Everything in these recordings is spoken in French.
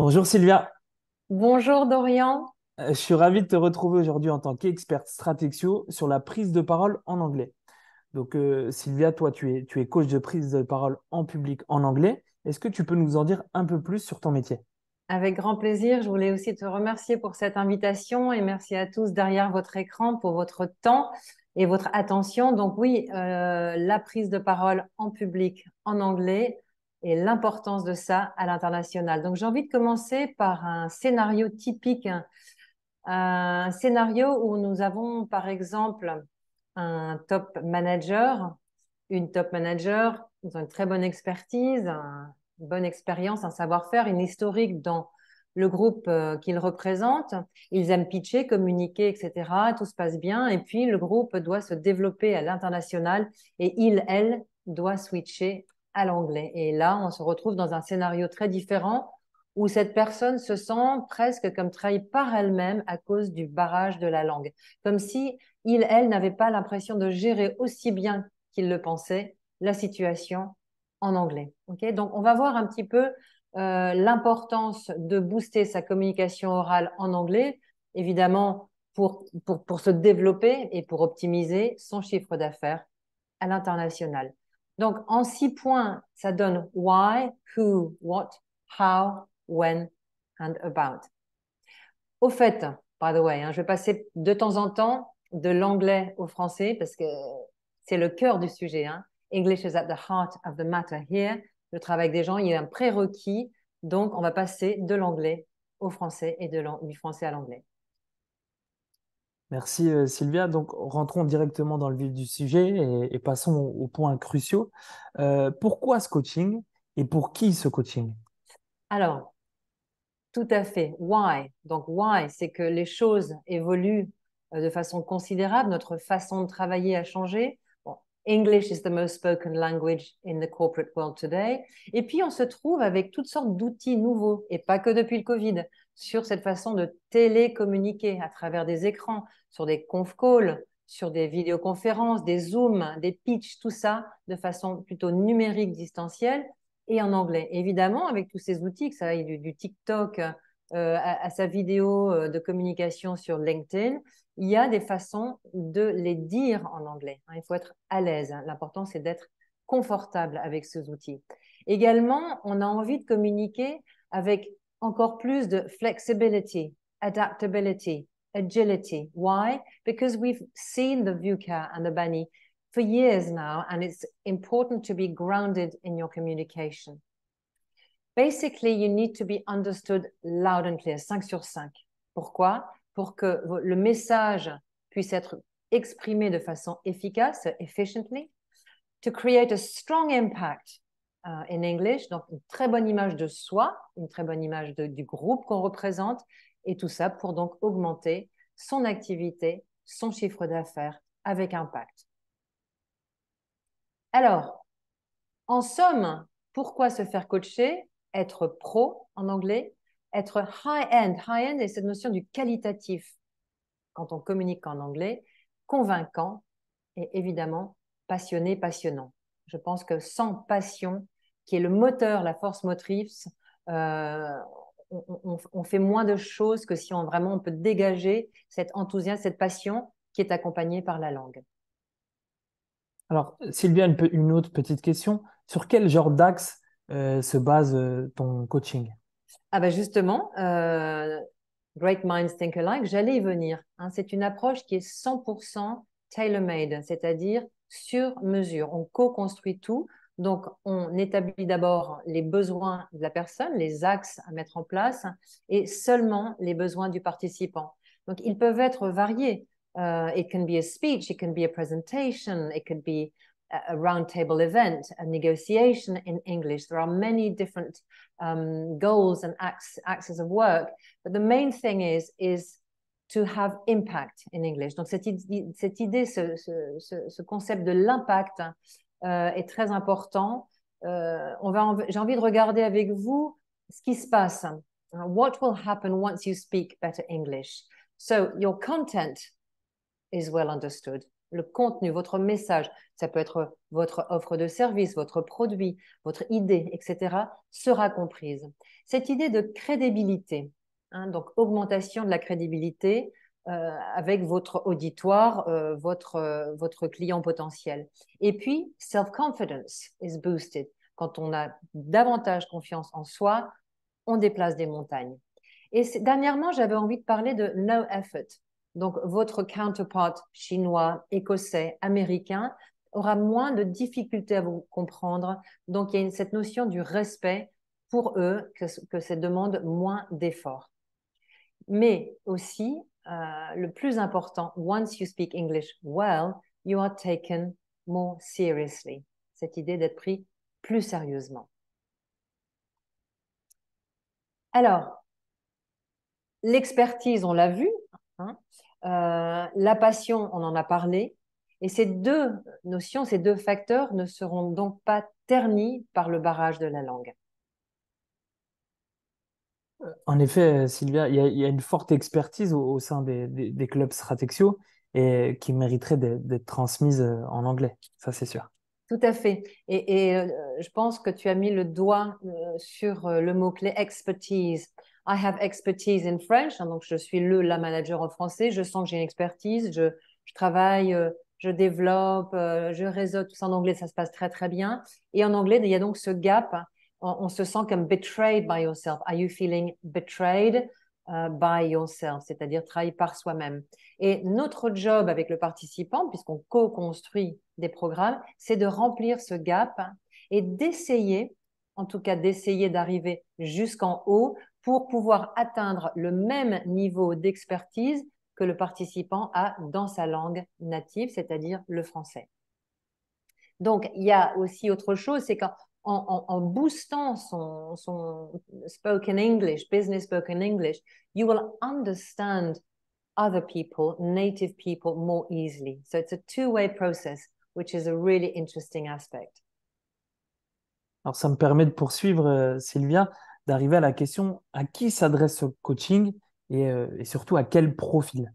Bonjour Sylvia. Bonjour Dorian. Je suis ravi de te retrouver aujourd'hui en tant qu'experte Stratexio sur la prise de parole en anglais. Sylvia, toi tu es coach de prise de parole en public en anglais. Est-ce que tu peux nous en dire un peu plus sur ton métier? Avec grand plaisir, je voulais aussi te remercier pour cette invitation et merci à tous derrière votre écran pour votre temps et votre attention. Donc oui, la prise de parole en public en anglais et l'importance de ça à l'international. Donc j'ai envie de commencer par un scénario typique, un scénario où nous avons par exemple un top manager, une top manager, ils ont une très bonne expertise, une bonne expérience, un savoir-faire, une historique dans le groupe qu'ils représentent. Ils aiment pitcher, communiquer, etc. Tout se passe bien. Et puis, le groupe doit se développer à l'international et elle, doit switcher à l'anglais. Et là, on se retrouve dans un scénario très différent où cette personne se sent presque comme trahie par elle-même à cause du barrage de la langue. Comme si elle n'avait pas l'impression de gérer aussi bien qu'il le pensait la situation en anglais. Okay, donc, on va voir un petit peu l'importance de booster sa communication orale en anglais, évidemment pour se développer et pour optimiser son chiffre d'affaires à l'international. Donc, en 6 points, ça donne why, who, what, how, when and about. Au fait, by the way, je vais passer de temps en temps de l'anglais au français parce que c'est le cœur du sujet. English is at the heart of the matter here. Je travaille avec des gens, il y a un prérequis. Donc, on va passer de l'anglais au français et du français à l'anglais. Merci Sylvia. Donc rentrons directement dans le vif du sujet et passons aux points cruciaux. Pourquoi ce coaching et pour qui ce coaching? Alors, tout à fait. Why? Donc, why, c'est que les choses évoluent de façon considérable. Notre façon de travailler a changé. Bon, English is the most spoken language in the corporate world today. Et puis, on se trouve avec toutes sortes d'outils nouveaux, et pas que depuis le Covid, sur cette façon de télécommuniquer à travers des écrans, sur des conf calls, sur des vidéoconférences, des Zooms, des pitchs, tout ça de façon plutôt numérique, distancielle et en anglais. Évidemment, avec tous ces outils, que ça aille du TikTok à sa vidéo de communication sur LinkedIn, il y a des façons de les dire en anglais. Il faut être à l'aise. L'important, c'est d'être confortable avec ces outils. Également, on a envie de communiquer avec encore plus de flexibility, adaptability, agility. Why? Because we've seen the VUCA and the BANI for years now, and it's important to be grounded in your communication. Basically, you need to be understood loud and clear, 5 sur 5. Pourquoi? Pour que le message puisse être exprimé de façon efficace, efficiently, to create a strong impact in English, donc une très bonne image de soi, une très bonne image du groupe qu'on représente, et tout ça pour donc augmenter son activité, son chiffre d'affaires avec impact. Alors, en somme, pourquoi se faire coacher? Être pro en anglais, être high-end. High-end est cette notion du qualitatif quand on communique en anglais, convaincant et évidemment passionné, passionnant. Je pense que sans passion, qui est le moteur, la force motrice, euh, on fait moins de choses que si vraiment on peut dégager cet enthousiasme, cette passion qui est accompagnée par la langue. Alors Sylvia, une autre petite question. Sur quel genre d'axe se base ton coaching? Ah ben justement, Great Minds Think Alike, j'allais y venir. C'est une approche qui est 100% tailor-made, c'est-à-dire sur mesure. On co-construit tout. Donc, on établit d'abord les besoins de la personne, les axes à mettre en place et seulement les besoins du participant. Donc, ils peuvent être variés. It can be a speech, it can be a presentation, it could be a roundtable event, a negotiation in English. There are many different goals and axes of work. But the main thing is to have impact in English. Donc, cette idée ce concept de l'impact est très important. J'ai envie de regarder avec vous ce qui se passe. What will happen once you speak better English? So, your content is well understood. le contenu, votre message, ça peut être votre offre de service, votre produit, votre idée, etc., sera comprise. Cette idée de crédibilité, hein, donc augmentation de la crédibilité avec votre auditoire, votre client potentiel. Et puis, self-confidence is boosted. Quand on a davantage confiance en soi, on déplace des montagnes. Et dernièrement, j'avais envie de parler de no effort. Donc, votre counterpart chinois, écossais, américain aura moins de difficultés à vous comprendre. Donc, il y a cette notion du respect pour eux, que ça demande moins d'efforts. Mais aussi, le plus important, once you speak English well, you are taken more seriously. Cette idée d'être pris plus sérieusement. Alors, l'expertise, on l'a vu, hein, la passion, on en a parlé, et ces deux notions, ces deux facteurs ne seront donc pas ternis par le barrage de la langue. En effet, Sylvia, il y a une forte expertise au sein des clubs Stratexio et qui mériterait d'être transmise en anglais, ça c'est sûr. Tout à fait. Et je pense que tu as mis le doigt sur le mot-clé expertise. I have expertise in French, hein, donc je suis la manager en français. Je sens que j'ai une expertise, je travaille, je développe, je réseaute, tout ça en anglais, ça se passe très très bien. Et en anglais, il y a donc ce gap. On se sent comme betrayed by yourself. Are you feeling betrayed by yourself? C'est-à-dire travailler par soi-même. Et notre job avec le participant, puisqu'on co-construit des programmes, c'est de remplir ce gap et d'essayer, en tout cas d'essayer d'arriver jusqu'en haut pour pouvoir atteindre le même niveau d'expertise que le participant a dans sa langue native, c'est-à-dire le français. Donc, il y a aussi autre chose, c'est qu'en boostant son spoken English, business spoken English, you will understand other people, native people, more easily. So it's a two-way process, which is a really interesting aspect. Alors ça me permet de poursuivre, Sylvia, d'arriver à la question à qui s'adresse ce coaching et surtout à quel profil.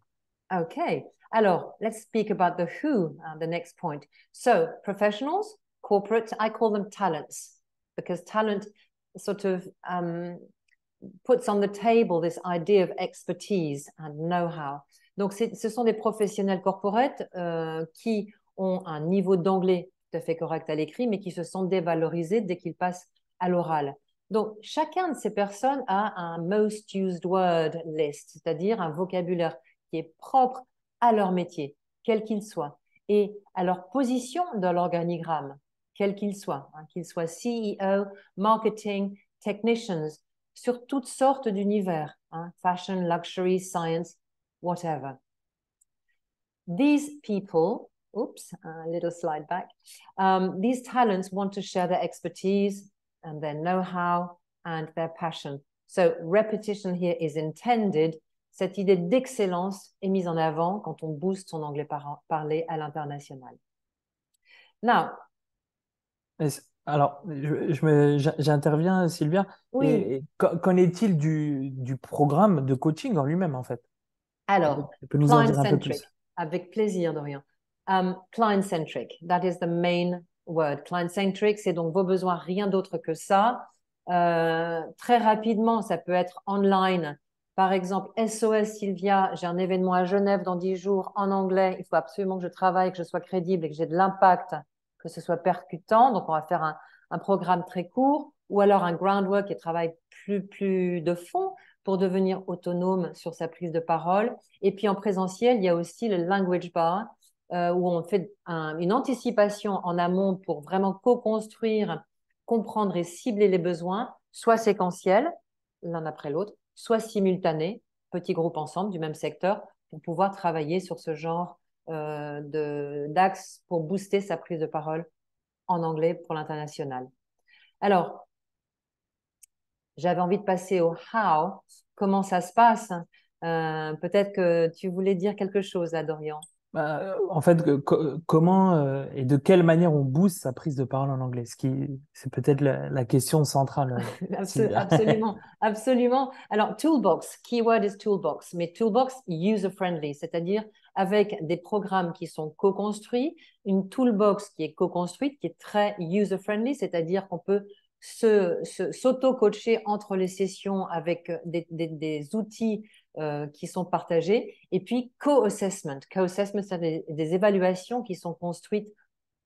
Okay, alors, let's speak about the who, the next point. So, professionals, corporate, I call them talents, because talent sort of puts on the table this idea of expertise and know-how. Donc, ce sont des professionnels corporate qui ont un niveau d'anglais tout à fait correct à l'écrit, mais qui se sont dévalorisés dès qu'ils passent à l'oral. Donc, chacun de ces personnes a un most used word list, c'est-à-dire un vocabulaire qui est propre à leur métier, quel qu'il soit, et à leur position dans l'organigramme, quel qu'il soit, hein, qu'il soit CEO, marketing, technicians, sur toutes sortes d'univers, hein, fashion, luxury, science, whatever. These people, oops, a little slide back, these talents want to share their expertise and their know-how and their passion. So repetition here is intended. Cette idée d'excellence est mise en avant quand on booste son anglais parlé à l'international. Now, alors, j'interviens, Sylvia. oui. Qu'en est-il du programme de coaching en lui-même, en fait? Alors, Tu peux nous en dire un peu client-centric, plus? avec plaisir, Dorian. Client-centric, that is the main word. Client-centric, c'est donc vos besoins, rien d'autre que ça. Très rapidement, ça peut être online. Par exemple, SOS Sylvia, j'ai un événement à Genève dans 10 jours en anglais. Il faut absolument que je travaille, que je sois crédible et que j'ai de l'impact, que ce soit percutant. Donc, on va faire un programme très court ou alors un groundwork et travail plus de fond pour devenir autonome sur sa prise de parole. Et puis en présentiel, il y a aussi le language bar où on fait une anticipation en amont pour vraiment co-construire, comprendre et cibler les besoins, soit séquentiels, l'un après l'autre, soit simultanés, petits groupes ensemble du même secteur, pour pouvoir travailler sur ce genre d'axe pour booster sa prise de parole en anglais pour l'international. Alors, j'avais envie de passer au how, comment ça se passe. Peut-être que tu voulais dire quelque chose là, Dorian. En fait, comment et de quelle manière on booste sa prise de parole en anglais? C'est peut-être la question centrale, Sylvia. Absolument, absolument. Alors, toolbox, keyword is toolbox, mais toolbox user-friendly, c'est-à-dire avec des programmes qui sont co-construits, une toolbox qui est co-construite, qui est très user-friendly, c'est-à-dire qu'on peut s'auto-coacher entre les sessions avec des outils qui sont partagés. Et puis, co-assessment. Co-assessment, c'est des évaluations qui sont construites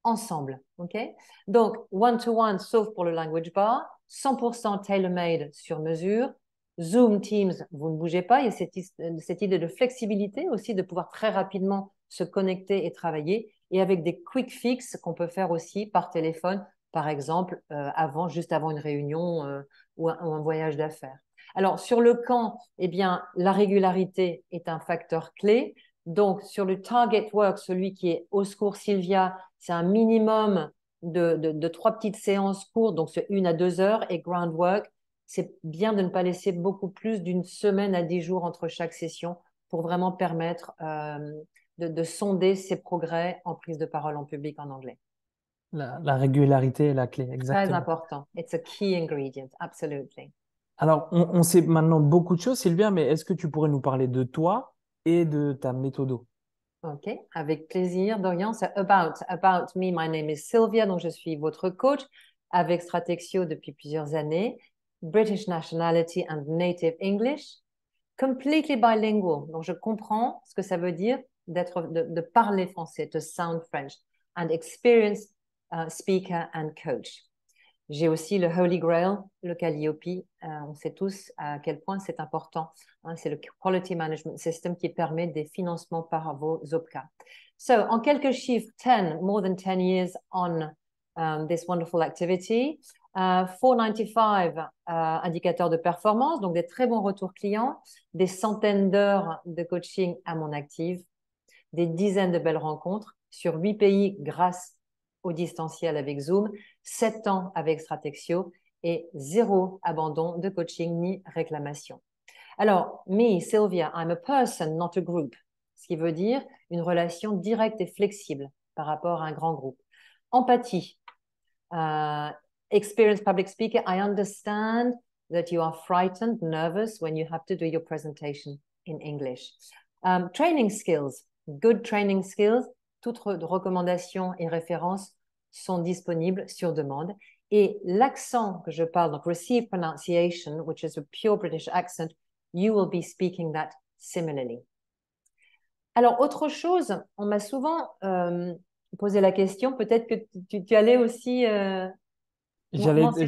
ensemble. Okay. Donc, one-to-one, sauf pour le language bar, 100% tailor-made sur mesure. Zoom, Teams, vous ne bougez pas. Il y a cette idée de flexibilité aussi, de pouvoir très rapidement se connecter et travailler. Et avec des quick fix qu'on peut faire aussi par téléphone, par exemple, juste avant une réunion ou un voyage d'affaires. Alors, sur le camp, eh bien, la régularité est un facteur clé. Donc, sur le target work, celui qui est au secours Sylvia, c'est un minimum de 3 petites séances courtes, donc c'est 1 à 2 heures, et groundwork, c'est bien de ne pas laisser beaucoup plus d'une semaine à 10 jours entre chaque session pour vraiment permettre de sonder ses progrès en prise de parole en public en anglais. La régularité est la clé, Très exactement. important. It's a key ingredient, absolutely. Alors, on sait maintenant beaucoup de choses, Sylvia, mais est-ce que tu pourrais nous parler de toi et de ta méthode? OK, avec plaisir. Dorian, c'est about me. My name is Sylvia, donc je suis votre coach avec Stratexio depuis plusieurs années. British nationality and native English. Completely bilingual. Donc je comprends ce que ça veut dire de parler français, to sound French. And experienced speaker and coach. J'ai aussi le Holy Grail, le Calliope. On sait tous à quel point c'est important. Hein, c'est le Quality Management System qui permet des financements par vos OPCA. So, en quelques chiffres, more than 10 years on this wonderful activity. 495 indicateurs de performance, donc des très bons retours clients, des centaines d'heures de coaching à mon actif, des dizaines de belles rencontres sur 8 pays grâce au distanciel avec Zoom, 7 ans avec Stratexio et 0 abandon de coaching ni réclamation. Alors, me, Sylvia, I'm a person, not a group, ce qui veut dire une relation directe et flexible par rapport à un grand groupe. Empathie, experienced public speaker, I understand that you are frightened, nervous when you have to do your presentation in English. Training skills, good training skills, toutes recommandations et références sont disponibles sur demande. Et l'accent que je parle, donc received pronunciation, which is a pure British accent, you will be speaking that similarly. Alors, autre chose, on m'a souvent posé la question, peut-être que tu allais aussi mentionner.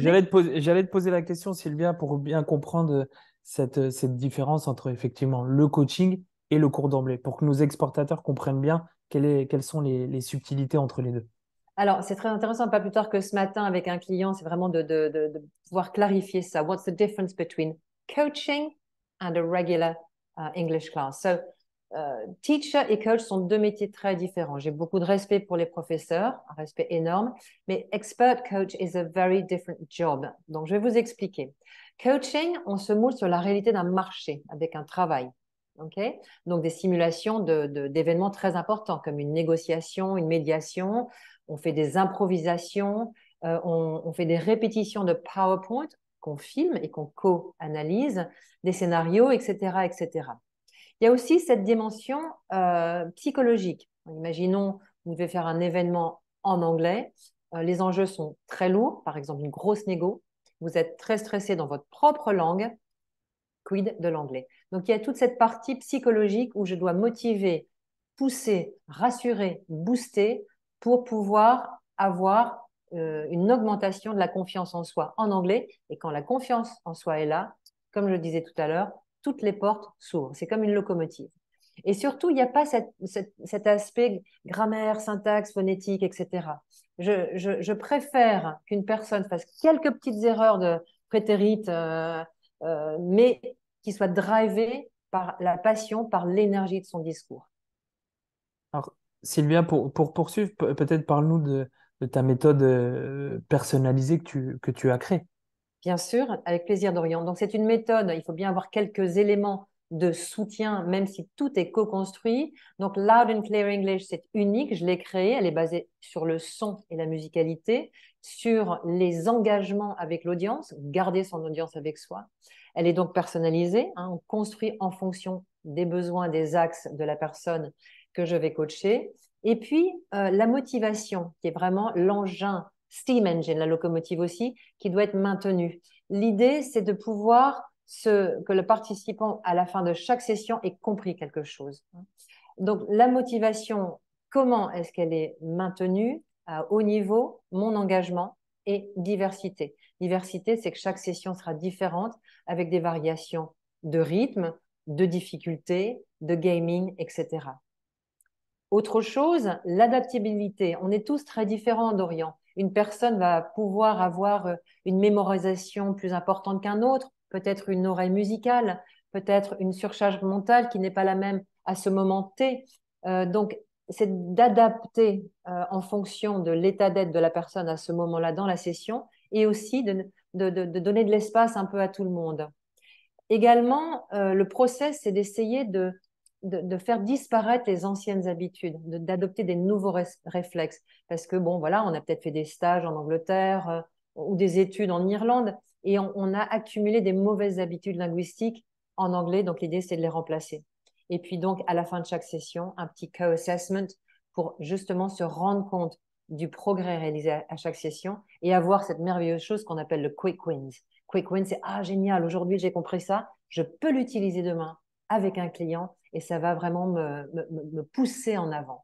J'allais te poser la question, Sylvia, pour bien comprendre cette différence entre effectivement le coaching et le cours d'anglais, pour que nos exportateurs comprennent bien quelles sont les subtilités entre les deux. Alors, c'est très intéressant, pas plus tard que ce matin avec un client, c'est vraiment de pouvoir clarifier ça. What's the difference between coaching and a regular English class? So, teacher et coach sont deux métiers très différents. J'ai beaucoup de respect pour les professeurs, un respect énorme, mais expert coach is a very different job. Donc, je vais vous expliquer. Coaching, on se moule sur la réalité d'un marché avec un travail. Okay? Donc, des simulations d'événements très importants comme une négociation, une médiation. On fait des improvisations, on fait des répétitions de PowerPoint qu'on filme et qu'on co-analyse, des scénarios, etc., etc. Il y a aussi cette dimension psychologique. Imaginons, vous devez faire un événement en anglais. Les enjeux sont très lourds, par exemple une grosse négo. Vous êtes très stressé dans votre propre langue. Quid de l'anglais? Donc, il y a toute cette partie psychologique où je dois motiver, pousser, rassurer, booster pour pouvoir avoir une augmentation de la confiance en soi en anglais. Et quand la confiance en soi est là, comme je le disais tout à l'heure, toutes les portes s'ouvrent. C'est comme une locomotive. Et surtout, il n'y a pas cet aspect grammaire, syntaxe, phonétique, etc. Je préfère qu'une personne fasse quelques petites erreurs de prétérite, mais qui soit drivé par la passion, par l'énergie de son discours. Alors, Sylvia, pour poursuivre, peut-être parle-nous de ta méthode personnalisée que tu as créée. Bien sûr, avec plaisir, Dorian. Donc, c'est une méthode, il faut bien avoir quelques éléments de soutien, même si tout est co-construit. Donc, Loud and Clear English, c'est unique, je l'ai créée, elle est basée sur le son et la musicalité, sur les engagements avec l'audience, garder son audience avec soi. Elle est donc personnalisée, hein, on construit en fonction des besoins, des axes de la personne que je vais coacher. Et puis, la motivation, qui est vraiment l'engin, steam engine, la locomotive aussi, qui doit être maintenue. L'idée, c'est de pouvoir que le participant, à la fin de chaque session, ait compris quelque chose. Donc, la motivation, comment est-ce qu'elle est maintenue à haut niveau, mon engagement et diversité. Diversité, c'est que chaque session sera différente avec des variations de rythme, de difficulté, de gaming, etc. Autre chose, l'adaptabilité. On est tous très différents d'Orient. Une personne va pouvoir avoir une mémorisation plus importante qu'un autre, peut-être une oreille musicale, peut-être une surcharge mentale qui n'est pas la même à ce moment T. Donc, c'est d'adapter en fonction de l'état d'être de la personne à ce moment-là dans la session et aussi de donner de l'espace un peu à tout le monde. Également, le process, c'est d'essayer de faire disparaître les anciennes habitudes, d'adopter des nouveaux réflexes. Parce que, bon, voilà, on a peut-être fait des stages en Angleterre ou des études en Irlande et on a accumulé des mauvaises habitudes linguistiques en anglais. Donc, l'idée, c'est de les remplacer. Et puis, donc, à la fin de chaque session, un petit co-assessment pour justement se rendre compte du progrès réalisé à chaque session et avoir cette merveilleuse chose qu'on appelle le quick wins. Quick win, c'est ah génial, aujourd'hui j'ai compris ça, je peux l'utiliser demain avec un client et ça va vraiment me pousser en avant.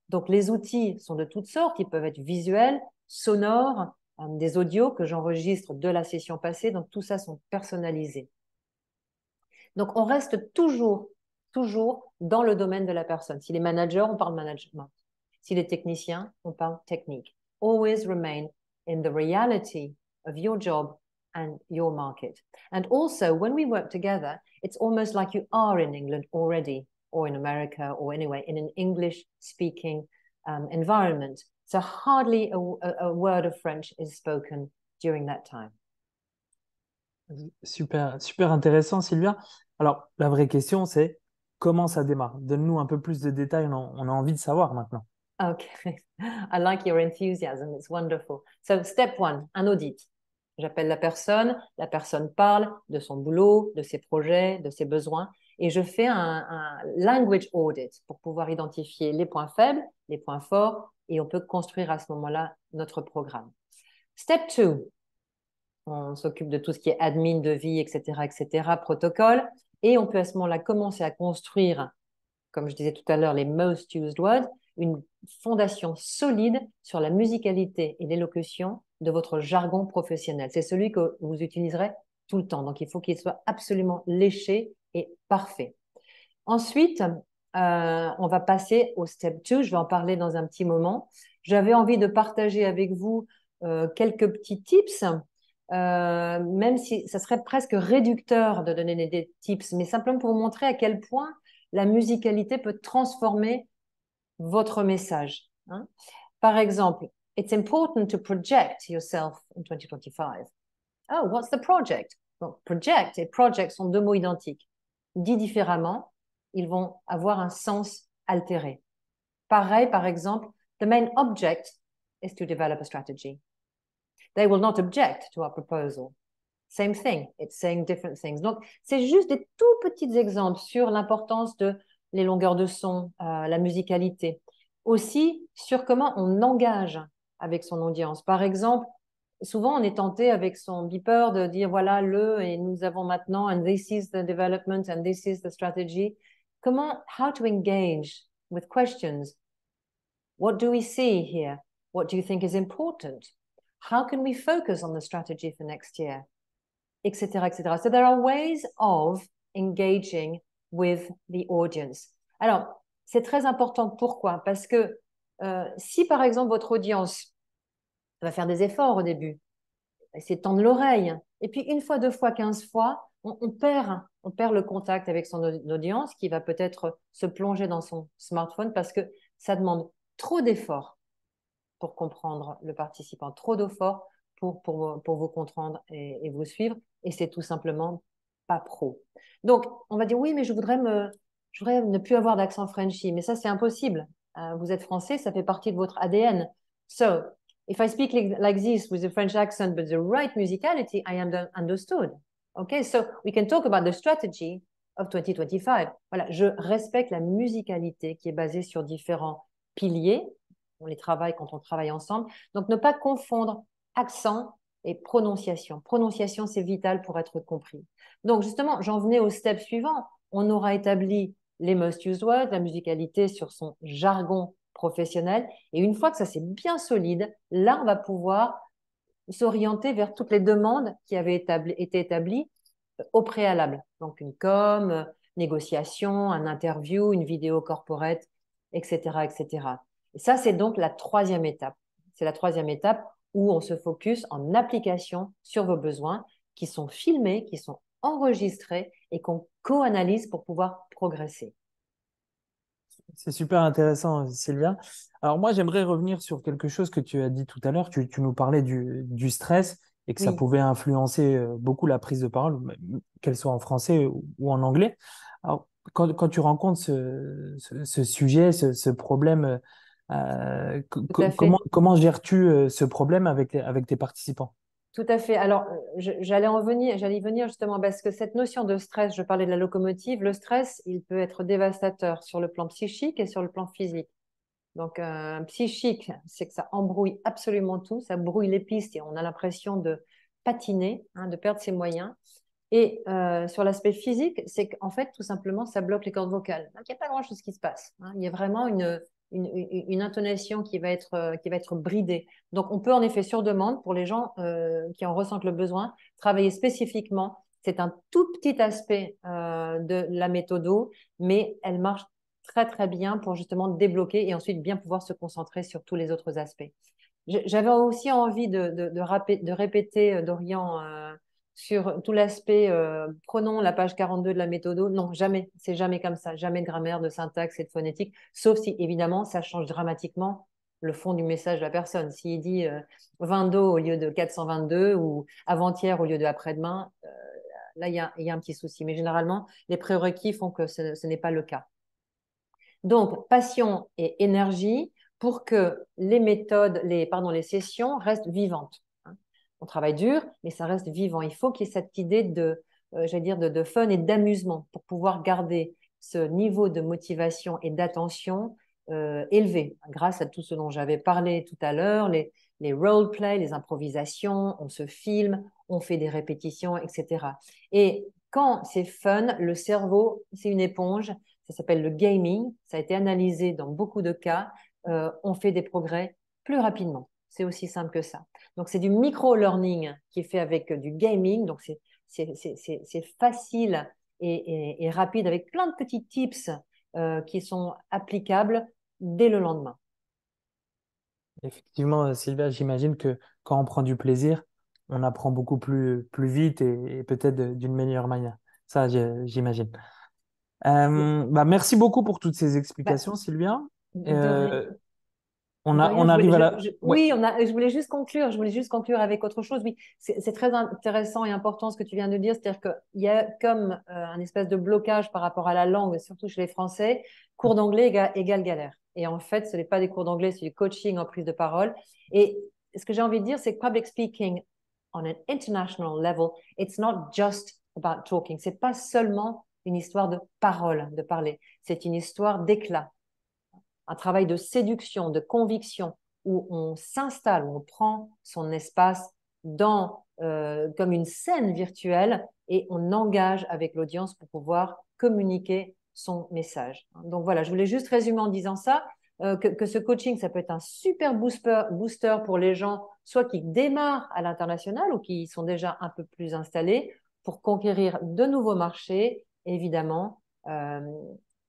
Donc les outils sont de toutes sortes, ils peuvent être visuels, sonores, des audios que j'enregistre de la session passée, donc tout ça sont personnalisés. Donc on reste toujours dans le domaine de la personne. S'il est manager, on parle management. S'il est technicien, on parle technique. Always remain in the reality of your job and your market. And also, when we work together, it's almost like you are in England already, or in America, or anyway, in an English-speaking environment. So hardly a word of French is spoken during that time. Super, super intéressant, Sylvia. Alors, la vraie question, c'est comment ça démarre? Donne-nous un peu plus de détails, on a envie de savoir maintenant. Okay, I like your enthusiasm, it's wonderful. So, step one, un audit. J'appelle la personne parle de son boulot, de ses projets, de ses besoins, et je fais un language audit pour pouvoir identifier les points faibles, les points forts, et on peut construire à ce moment-là notre programme. Step two, on s'occupe de tout ce qui est admin, devis, etc., protocole, et on peut à ce moment-là commencer à construire, comme je disais tout à l'heure, les most used words, une fondation solide sur la musicalité et l'élocution de votre jargon professionnel. C'est celui que vous utiliserez tout le temps. Donc, il faut qu'il soit absolument léché et parfait. Ensuite, on va passer au step 2. Je vais en parler dans un petit moment. J'avais envie de partager avec vous quelques petits tips, même si ça serait presque réducteur de donner des tips, mais simplement pour vous montrer à quel point la musicalité peut transformer votre message. Hein. Par exemple, it's important to project yourself in 2025. Oh, what's the project? Donc, project et project sont deux mots identiques. Dit différemment, ils vont avoir un sens altéré. Pareil, par exemple, the main object is to develop a strategy. They will not object to our proposal. Same thing, it's saying different things. Donc, c'est juste des tout petits exemples sur l'importance de les longueurs de son, la musicalité. Aussi, sur comment on engage avec son audience. Par exemple, souvent, on est tenté avec son beeper de dire voilà et nous avons maintenant, and this is the development, and this is the strategy. How to engage with questions. What do we see here? What do you think is important? How can we focus on the strategy for next year? Etc., etc. So there are ways of engaging with the audience. Alors, c'est très important. Pourquoi? Parce que si, par exemple, votre audience va faire des efforts au début, essayer de tendre l'oreille, et puis une fois, deux fois, 15 fois, on perd le contact avec son audience qui va peut-être se plonger dans son smartphone parce que ça demande trop d'efforts pour comprendre le participant, trop d'efforts pour vous comprendre et vous suivre, et c'est tout simplement pas pro. Donc, on va dire oui, mais je voudrais ne plus avoir d'accent Frenchy, mais ça, c'est impossible. Vous êtes français, ça fait partie de votre ADN. So, if I speak like this with a French accent but the right musicality, I am understood. Okay, so we can talk about the strategy of 2025. Voilà, je respecte la musicalité qui est basée sur différents piliers. On les travaille quand on travaille ensemble. Donc, ne pas confondre accent et prononciation. Prononciation, c'est vital pour être compris. Donc, justement, j'en venais au step suivant. On aura établi les must use words, la musicalité sur son jargon professionnel. Et une fois que ça c'est bien solide, là, on va pouvoir s'orienter vers toutes les demandes qui avaient été établies au préalable. Donc, une com, négociation, un interview, une vidéo corporate, etc., etc. Et ça, c'est donc la troisième étape. C'est la troisième étape où on se focus en application sur vos besoins qui sont filmés, qui sont enregistrés et qu'on co-analyse pour pouvoir progresser. C'est super intéressant, Sylvia. Alors moi, j'aimerais revenir sur quelque chose que tu as dit tout à l'heure. Tu nous parlais du stress et que ça Oui, pouvait influencer beaucoup la prise de parole, qu'elle soit en français ou en anglais. Alors, quand tu rencontres ce sujet, ce problème, tout à fait. comment gères-tu ce problème avec tes participants? Tout à fait. Alors, j'allais y venir justement parce que cette notion de stress, je parlais de la locomotive, le stress, il peut être dévastateur sur le plan psychique et sur le plan physique. Donc, psychique, c'est que ça embrouille absolument tout, ça brouille les pistes et on a l'impression de patiner, hein, de perdre ses moyens. Et sur l'aspect physique, c'est qu'en fait, tout simplement, ça bloque les cordes vocales. Donc, il n'y a pas grand-chose qui se passe, hein. Il y a vraiment une intonation qui va être bridée. Donc, on peut en effet, sur demande, pour les gens qui en ressentent le besoin, travailler spécifiquement. C'est un tout petit aspect de la méthodo, mais elle marche très, très bien pour justement débloquer et ensuite bien pouvoir se concentrer sur tous les autres aspects. J'avais aussi envie de répéter, Dorian, sur tout l'aspect, prenons la page 42 de la méthode. Non, jamais, c'est jamais comme ça, jamais de grammaire, de syntaxe et de phonétique, sauf si évidemment ça change dramatiquement le fond du message de la personne. S'il dit 20 au lieu de 422 ou avant-hier au lieu de après-demain, là il y a un petit souci. Mais généralement, les prérequis font que ce n'est pas le cas. Donc, passion et énergie pour que les méthodes, les sessions restent vivantes, hein. On travaille dur, mais ça reste vivant. Il faut qu'il y ait cette idée j'allais dire, de fun et d'amusement pour pouvoir garder ce niveau de motivation et d'attention élevé, grâce à tout ce dont j'avais parlé tout à l'heure, les role-play, les improvisations, on se filme, on fait des répétitions, etc. Et quand c'est fun, le cerveau, c'est une éponge. Ça s'appelle le gaming. Ça a été analysé dans beaucoup de cas. On fait des progrès plus rapidement. C'est aussi simple que ça. Donc, c'est du micro-learning qui est fait avec du gaming. Donc, c'est facile et rapide avec plein de petits tips qui sont applicables dès le lendemain. Effectivement, Sylvia, j'imagine que quand on prend du plaisir, on apprend beaucoup plus vite et peut-être d'une meilleure manière. Ça, j'imagine. Bah, merci beaucoup pour toutes ces Bah, explications, Sylvia. de rien. Euh, Dorian, on arrive à la... Ouais. oui, je voulais juste conclure. Je voulais juste conclure avec autre chose. Oui, c'est très intéressant et important ce que tu viens de dire. C'est-à-dire qu'il y a comme un espèce de blocage par rapport à la langue, surtout chez les Français. Cours d'anglais égale galère. Et en fait, ce n'est pas des cours d'anglais, c'est du coaching en prise de parole. Et ce que j'ai envie de dire, c'est que public speaking on an international level, it's not just about talking. C'est pas seulement une histoire de parole, de parler. C'est une histoire d'éclat, un travail de séduction, de conviction, où on s'installe, où on prend son espace comme une scène virtuelle et on engage avec l'audience pour pouvoir communiquer son message. Donc voilà, je voulais juste résumer en disant ça, que ce coaching, ça peut être un super booster pour les gens, soit qui démarrent à l'international ou qui sont déjà un peu plus installés, pour conquérir de nouveaux marchés, évidemment,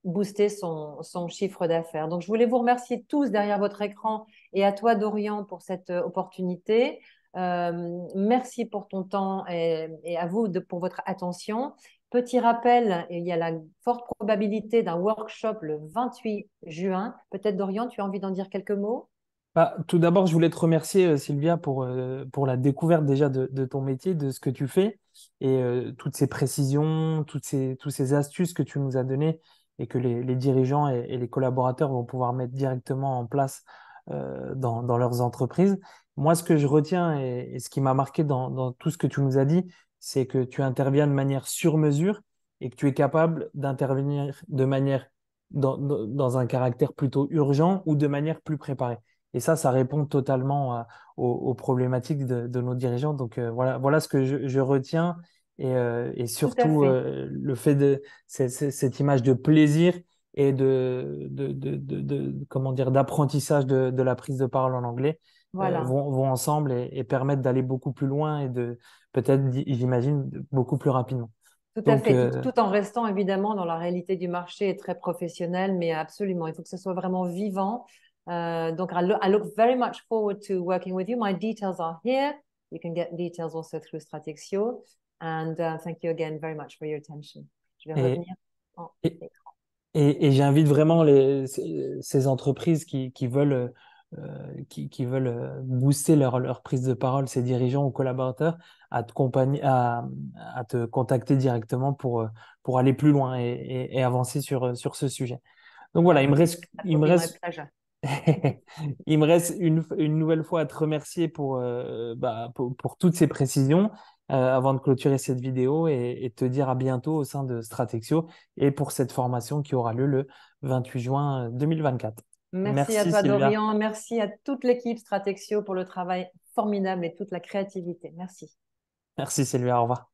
booster son chiffre d'affaires. Donc, je voulais vous remercier tous derrière votre écran et à toi, Dorian, pour cette opportunité. Merci pour ton temps et à vous pour votre attention. Petit rappel, il y a la forte probabilité d'un workshop le 28 juin. Peut-être, Dorian, tu as envie d'en dire quelques mots? Bah, tout d'abord, je voulais te remercier, Sylvia, pour la découverte déjà de ton métier, de ce que tu fais et toutes ces précisions, toutes ces astuces que tu nous as données et que les dirigeants et les collaborateurs vont pouvoir mettre directement en place dans leurs entreprises. Moi, ce que je retiens et ce qui m'a marqué dans tout ce que tu nous as dit, c'est que tu interviens de manière sur mesure et que tu es capable d'intervenir de manière dans un caractère plutôt urgent ou de manière plus préparée. Et ça répond totalement aux problématiques de nos dirigeants. Donc voilà ce que je retiens et Tout à surtout fait. le fait de cette image de plaisir et comment dire, d'apprentissage de la prise de parole en anglais Voilà. vont ensemble et permettent d'aller beaucoup plus loin et de peut-être, j'imagine, beaucoup plus rapidement. Tout à Donc, fait, tout en restant évidemment dans la réalité du marché et très professionnel, mais absolument, il faut que ce soit vraiment vivant. Donc, I look very much forward to working with you. My details are here. You can get details also through Stratexio. And thank you again very much for your attention. Je vais et, revenir en et, écran. et j'invite vraiment ces entreprises qui veulent, qui veulent booster leur prise de parole, ces dirigeants ou collaborateurs, à te contacter directement pour aller plus loin et avancer sur ce sujet. Donc voilà, Voilà. That il would me be my reste pleasure. il me reste une nouvelle fois à te remercier pour toutes ces précisions avant de clôturer cette vidéo et te dire à bientôt au sein de Stratexio et pour cette formation qui aura lieu le 28 juin 2024. Merci à Merci toi, Sylvia. Dorian. Merci à toute l'équipe Stratexio pour le travail formidable et toute la créativité. Merci. Merci Sylvia, au revoir.